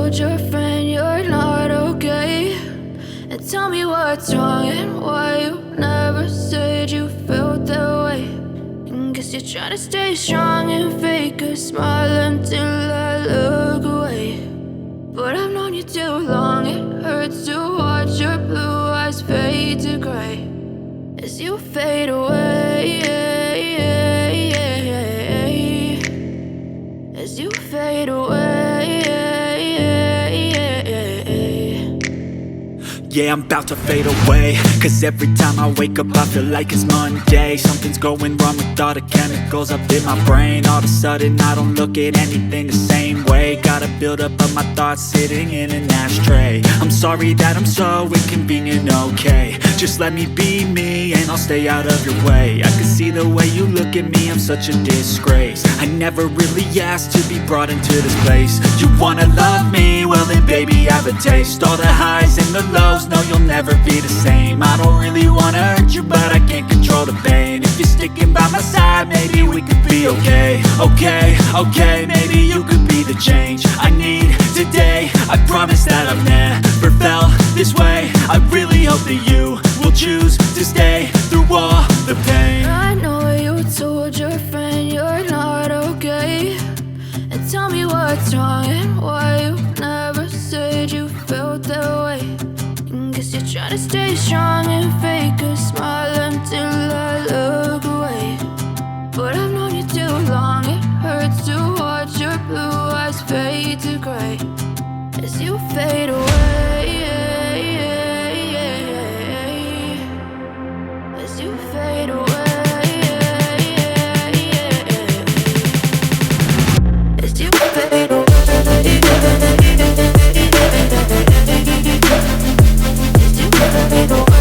told your friend you're not okay, and tell me what's wrong and why you never said you felt that way. And guess you're trying to stay strong and fake a smile until I look away. But I've known you too long, it hurts to watch your blue eyes fade to gray as you fade away, as you fade away. Yeah, I'm about to fade away, cause every time I wake up I feel like it's Monday. Something's going wrong with all the chemicals up in my brain. All of a sudden I don't look at anything the same way. Got a buildup of my thoughts sitting in an ashtray. I'm sorry that I'm so inconvenient, okay. Just let me be me and I'll stay out of your way. I can see the way you look at me, I'm such a disgrace. I never really asked to be brought into this place. You wanna love me? Well then baby, have a taste. All the highs and the lows, no, you'll never be the same. I don't really wanna hurt you, but I can't control the pain. If you're sticking by my side, maybe we could be okay. Okay, maybe you could be the change I need today. I promise that I've never felt this way. I really hope that you will choose to stay through all the pain. I know you told your friend you're not okay, and tell me what's wrong and why you never said you felt that way. And guess you're trying to stay strong and fake a smile until I look away. But I've known you too long, it hurts to watch your blue eyes fade to gray as you fade away, as you fade away. As you fade away, as you fade away.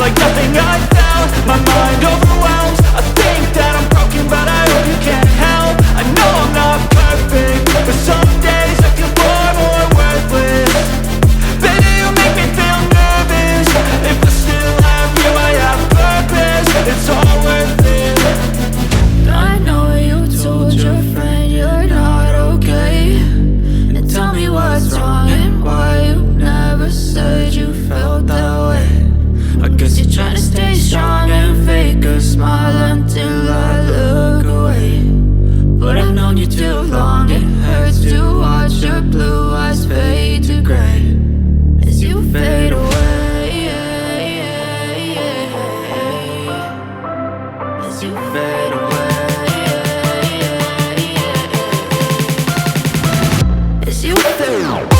Like nothing I found, my mind overwhelms. I think that I'm broken, but I hope you can't help. I know I'm not perfect, but some days I feel far more worthless. Baby, you make me feel nervous. If I still have you, I have purpose. It's all worth it. I know you told your friend you're not okay, and tell me what's wrong and why you never said you felt that way. I guess you're trying to stay strong and fake a smile until I look away. But I've known you too long, it hurts to watch your blue eyes fade to gray as you fade away, as you fade away, as you fade away.